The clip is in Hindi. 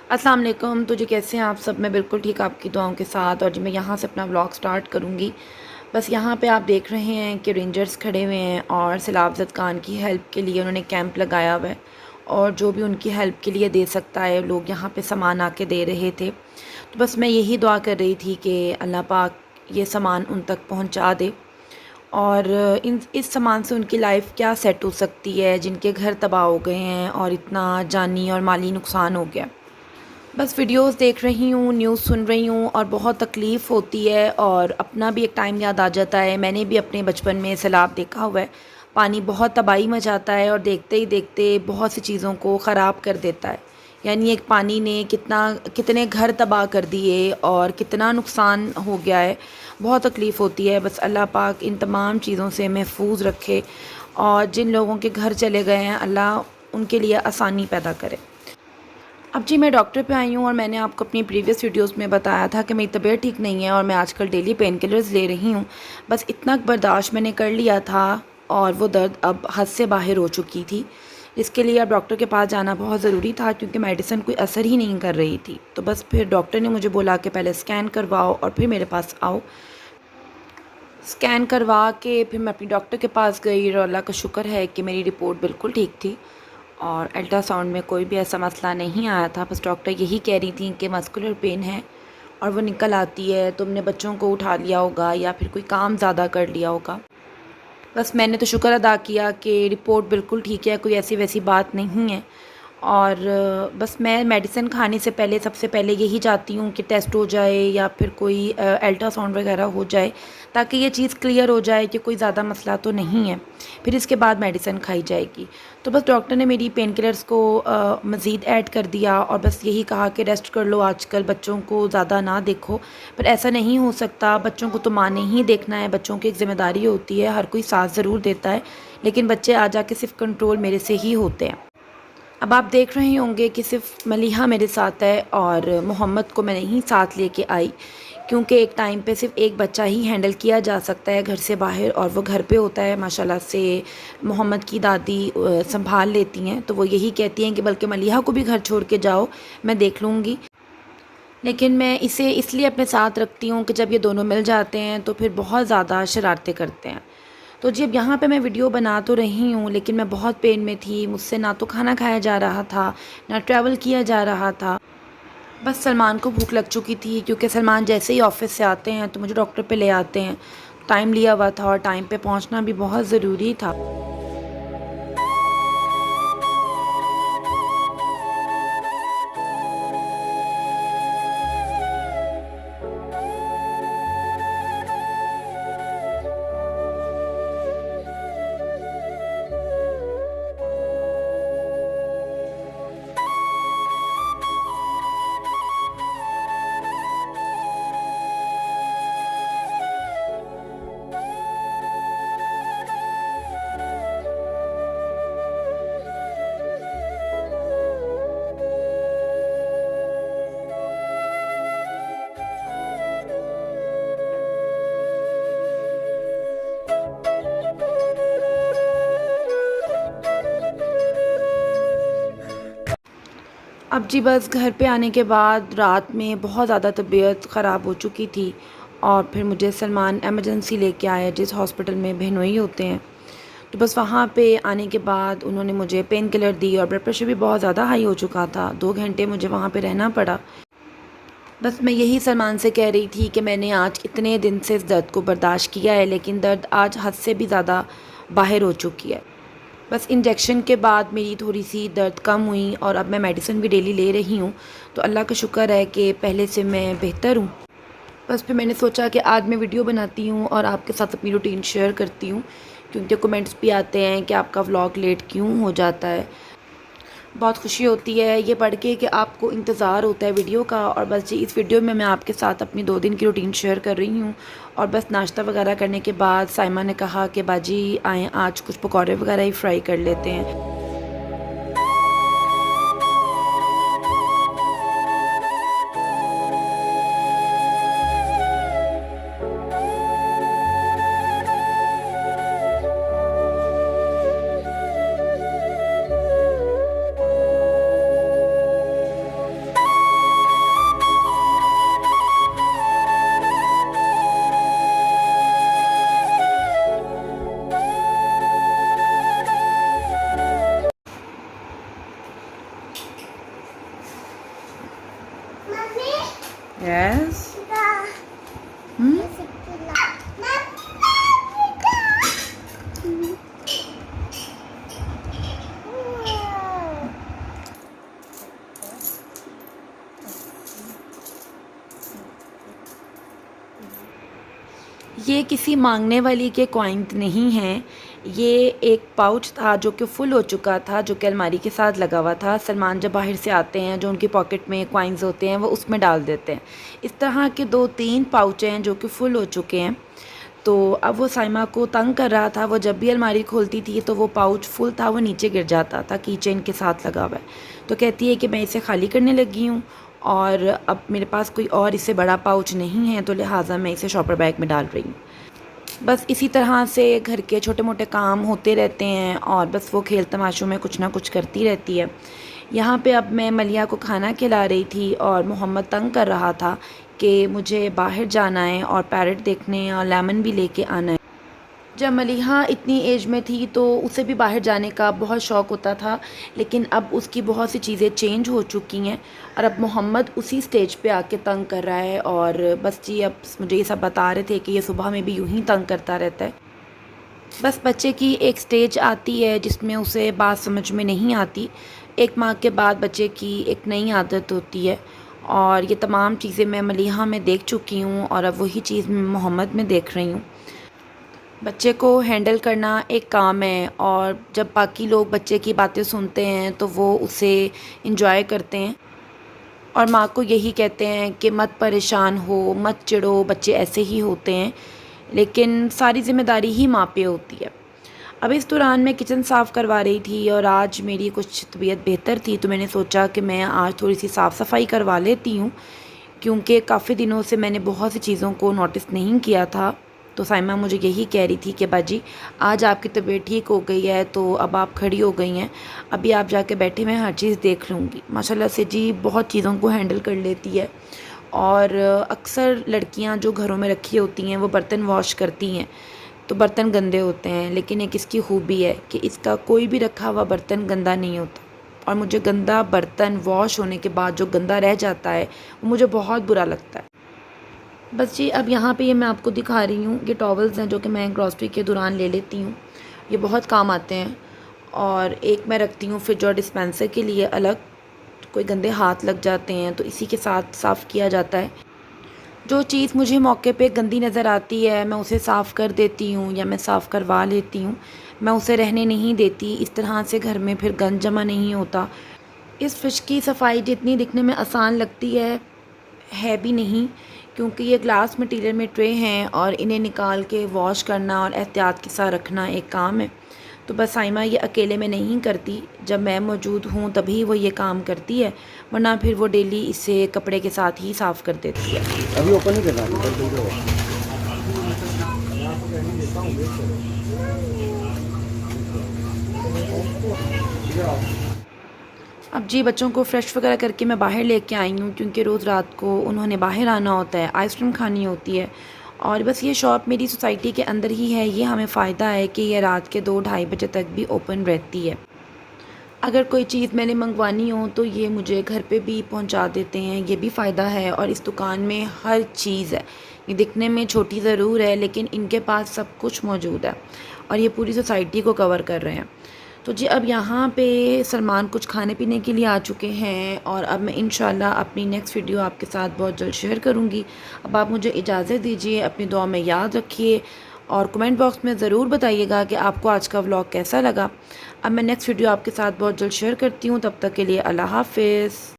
अस्सलाम वालेकुम। तो जी कैसे हैं आप सब? मैं बिल्कुल ठीक आपकी दुआओं के साथ। और जी मैं यहाँ से अपना व्लॉग स्टार्ट करूँगी। बस यहाँ पे आप देख रहे हैं कि रेंजर्स खड़े हुए हैं और सैलाब ज़द खान की हेल्प के लिए उन्होंने कैंप लगाया हुआ है। और जो भी उनकी हेल्प के लिए दे सकता है, लोग यहाँ पे सामान आके दे रहे थे। तो बस मैं यही दुआ कर रही थी कि अल्लाह पाक ये सामान उन तक पहुँचा दे। और इन इस सामान से उनकी लाइफ क्या सेट हो सकती है, जिनके घर तबाह हो गए हैं और इतना जानी और माली नुकसान हो गया। बस वीडियोस देख रही हूँ, न्यूज़ सुन रही हूँ और बहुत तकलीफ़ होती है और अपना भी एक टाइम याद आ जाता है। मैंने भी अपने बचपन में सैलाब देखा हुआ है। पानी बहुत तबाही मचाता है और देखते ही देखते बहुत सी चीज़ों को ख़राब कर देता है। यानी एक पानी ने कितने घर तबाह कर दिए और कितना नुकसान हो गया है। बहुत तकलीफ़ होती है। बस अल्लाह पाक इन तमाम चीज़ों से महफूज रखे और जिन लोगों के घर चले गए हैं, अल्लाह उनके लिए आसानी पैदा करे। अब जी मैं डॉक्टर पे आई हूँ और मैंने आपको अपनी प्रीवियस वीडियोस में बताया था कि मेरी तबीयत ठीक नहीं है और मैं आजकल डेली पेन किलर्स ले रही हूँ। बस इतना बर्दाश्त मैंने कर लिया था और वो दर्द अब हद से बाहर हो चुकी थी। इसके लिए अब डॉक्टर के पास जाना बहुत ज़रूरी था क्योंकि मेडिसिन कोई असर ही नहीं कर रही थी। तो बस फिर डॉक्टर ने मुझे बोला कि पहले स्कैन करवाओ और फिर मेरे पास आओ। स्कैन करवा के फिर मैं अपनी डॉक्टर के पास गई और अल्लाह का शुक्र है कि मेरी रिपोर्ट बिल्कुल ठीक थी और अल्ट्रासाउंड में कोई भी ऐसा मसला नहीं आया था। बस डॉक्टर यही कह रही थी कि मस्कुलर पेन है और वो निकल आती है, तुमने बच्चों को उठा लिया होगा या फिर कोई काम ज़्यादा कर लिया होगा। बस मैंने तो शुक्र अदा किया कि रिपोर्ट बिल्कुल ठीक है, कोई ऐसी वैसी बात नहीं है। और बस मैं मेडिसिन खाने से पहले सबसे पहले यही चाहती हूँ कि टेस्ट हो जाए या फिर कोई अल्ट्रासाउंड वगैरह हो जाए, ताकि ये चीज़ क्लियर हो जाए कि कोई ज़्यादा मसला तो नहीं है। फिर इसके बाद मेडिसिन खाई जाएगी। तो बस डॉक्टर ने मेरी पेन किलर्स को मज़ीद ऐड कर दिया और बस यही कहा कि रेस्ट कर लो, आजकल बच्चों को ज़्यादा ना देखो। पर ऐसा नहीं हो सकता, बच्चों को तो माँ ने ही देखना है, बच्चों की एक ज़िम्मेदारी होती है। हर कोई साथ ज़रूर देता है, लेकिन बच्चे आ जा के सिर्फ कंट्रोल मेरे से ही होते हैं। अब आप देख रहे होंगे कि सिर्फ मलीहा मेरे साथ है और मोहम्मद को मैं नहीं साथ लेके आई, क्योंकि एक टाइम पे सिर्फ एक बच्चा ही हैंडल किया जा सकता है घर से बाहर और वो घर पे होता है। माशाल्लाह से मोहम्मद की दादी संभाल लेती हैं, तो वो यही कहती हैं कि बल्कि मलीहा को भी घर छोड़ के जाओ, मैं देख लूँगी। लेकिन मैं इसे इसलिए अपने साथ रखती हूँ कि जब ये दोनों मिल जाते हैं तो फिर बहुत ज़्यादा शरारतें करते हैं। तो जी अब यहाँ पे मैं वीडियो बना तो रही हूँ, लेकिन मैं बहुत पेन में थी। मुझसे ना तो खाना खाया जा रहा था, ना ट्रैवल किया जा रहा था। बस सलमान को भूख लग चुकी थी, क्योंकि सलमान जैसे ही ऑफ़िस से आते हैं तो मुझे डॉक्टर पे ले आते हैं। टाइम लिया हुआ था और टाइम पे पहुँचना भी बहुत ज़रूरी था। अब जी बस घर पे आने के बाद रात में बहुत ज़्यादा तबीयत ख़राब हो चुकी थी और फिर मुझे सलमान इमरजेंसी लेके आया, जिस हॉस्पिटल में बहनोई होते हैं। तो बस वहाँ पे आने के बाद उन्होंने मुझे पेन किलर दी और ब्लड प्रेशर भी बहुत ज़्यादा हाई हो चुका था। 2 घंटे मुझे वहाँ पे रहना पड़ा। बस मैं यही सलमान से कह रही थी कि मैंने आज इतने दिन से इस दर्द को बर्दाश्त किया है, लेकिन दर्द आज हद से भी ज़्यादा बाहर हो चुकी है। बस इंजेक्शन के बाद मेरी थोड़ी-सी दर्द कम हुई और अब मैं मेडिसिन भी डेली ले रही हूँ। तो अल्लाह का शुक्र है कि पहले से मैं बेहतर हूँ। बस फिर मैंने सोचा कि आज मैं वीडियो बनाती हूँ और आपके साथ अपनी रूटीन शेयर करती हूँ, क्योंकि कमेंट्स भी आते हैं कि आपका व्लॉग लेट क्यों हो जाता है। बहुत खुशी होती है ये पढ़ के कि आपको इंतज़ार होता है वीडियो का। और बस जी इस वीडियो में मैं आपके साथ अपनी 2 दिन की रूटीन शेयर कर रही हूँ। और बस नाश्ता वगैरह करने के बाद साइमा ने कहा कि बाजी आएँ, आज कुछ पकौड़े वगैरह ही फ्राई कर लेते हैं। यस। हम्म। ये किसी मांगने वाली के कॉइन्स नहीं हैं। ये एक पाउच था जो कि फुल हो चुका था, जो कि अलमारी के साथ लगा हुआ था। सलमान जब बाहर से आते हैं, जो उनकी पॉकेट में कॉइन्स होते हैं वो उसमें डाल देते हैं। इस तरह के 2-3 पाउच हैं जो कि फुल हो चुके हैं। तो अब वो साइमा को तंग कर रहा था। वो जब भी अलमारी खोलती थी तो वो पाउच फुल था, वो नीचे गिर जाता था, की चेन के साथ लगा हुआ है। तो कहती है कि मैं इसे खाली करने लगी हूँ और अब मेरे पास कोई और इससे बड़ा पाउच नहीं है, तो लिहाजा मैं इसे शॉपर बैग में डाल रही हूँ। बस इसी तरह से घर के छोटे मोटे काम होते रहते हैं और बस वो खेल तमाशों में कुछ ना कुछ करती रहती है। यहाँ पे अब मैं मलिया को खाना खिला रही थी और मोहम्मद तंग कर रहा था कि मुझे बाहर जाना है और पैरट देखने और लेमन भी लेके आना है। जब मलिहा इतनी एज में थी तो उसे भी बाहर जाने का बहुत शौक़ होता था, लेकिन अब उसकी बहुत सी चीज़ें चेंज हो चुकी हैं और अब मोहम्मद उसी स्टेज पे आके तंग कर रहा है। और बस जी, अब मुझे ये सब बता रहे थे कि ये सुबह में भी यूं ही तंग करता रहता है। बस बच्चे की एक स्टेज आती है जिसमें उसे बात समझ में नहीं आती। एक माह के बाद बच्चे की एक नई आदत होती है और ये तमाम चीज़ें मैं मलिहा में देख चुकी हूँ और अब वही चीज़ मैं मोहम्मद में देख रही हूँ। बच्चे को हैंडल करना एक काम है और जब बाकी लोग बच्चे की बातें सुनते हैं तो वो उसे इंजॉय करते हैं और माँ को यही कहते हैं कि मत परेशान हो, मत चिढ़ो, बच्चे ऐसे ही होते हैं। लेकिन सारी ज़िम्मेदारी ही माँ पे होती है। अब इस दौरान मैं किचन साफ़ करवा रही थी और आज मेरी कुछ तबीयत बेहतर थी, तो मैंने सोचा कि मैं आज थोड़ी सी साफ़ सफाई करवा लेती हूँ, क्योंकि काफ़ी दिनों से मैंने बहुत सी चीज़ों को नोटिस नहीं किया था। तो साइमा मुझे यही कह रही थी कि बाजी, आज आपकी तबीयत ठीक हो गई है तो अब आप खड़ी हो गई हैं, अभी आप जाके बैठे, मैं हर चीज़ देख लूँगी। माशाल्लाह से जी बहुत चीज़ों को हैंडल कर लेती है। और अक्सर लड़कियां जो घरों में रखी होती हैं वो बर्तन वॉश करती हैं तो बर्तन गंदे होते हैं, लेकिन एक इसकी खूबी है कि इसका कोई भी रखा हुआ बर्तन गंदा नहीं होता। और मुझे गंदा बर्तन वॉश होने के बाद जो गंदा रह जाता है वो मुझे बहुत बुरा लगता है। बस जी, अब यहाँ पे ये मैं आपको दिखा रही हूँ, ये टॉवल्स हैं जो कि मैं ग्रॉसरी के दौरान ले लेती हूँ, ये बहुत काम आते हैं। और एक मैं रखती हूँ फ्रिज और डिस्पेंसर के लिए अलग, कोई गंदे हाथ लग जाते हैं तो इसी के साथ साफ़ किया जाता है। जो चीज़ मुझे मौके पे गंदी नज़र आती है मैं उसे साफ़ कर देती हूँ या मैं साफ़ करवा लेती हूँ, मैं उसे रहने नहीं देती। इस तरह से घर में फिर गंद जमा नहीं होता। इस फ़िश की सफाई जितनी दिखने में आसान लगती है भी नहीं, क्योंकि ये ग्लास मटीरियल में ट्रे हैं और इन्हें निकाल के वॉश करना और एहतियात के साथ रखना एक काम है। तो बस साइमा ये अकेले में नहीं करती, जब मैं मौजूद हूँ तभी वो ये काम करती है, वरना फिर वो डेली इसे कपड़े के साथ ही साफ़ कर देती है। अभी ओपन नहीं करना। अब जी बच्चों को फ्रेश वगैरह करके मैं बाहर लेके आई हूँ, क्योंकि रोज़ रात को उन्होंने बाहर आना होता है, आइसक्रीम खानी होती है। और बस ये शॉप मेरी सोसाइटी के अंदर ही है, ये हमें फ़ायदा है कि ये रात के 2-2:30 बजे तक भी ओपन रहती है। अगर कोई चीज़ मैंने मंगवानी हो तो ये मुझे घर पे भी पहुंचा देते हैं, ये भी फ़ायदा है। और इस दुकान में हर चीज़ है, ये दिखने में छोटी ज़रूर है लेकिन इनके पास सब कुछ मौजूद है और ये पूरी सोसाइटी को कवर कर रहे हैं। तो जी, अब यहाँ पे सलमान कुछ खाने पीने के लिए आ चुके हैं और अब मैं इंशाल्लाह अपनी नेक्स्ट वीडियो आपके साथ बहुत जल्द शेयर करूँगी। अब आप मुझे इजाज़त दीजिए, अपनी दुआ में याद रखिए और कमेंट बॉक्स में ज़रूर बताइएगा कि आपको आज का व्लॉग कैसा लगा। अब मैं नेक्स्ट वीडियो आपके साथ बहुत जल्द शेयर करती हूँ, तब तक के लिए अल्लाह हाफ़िज़।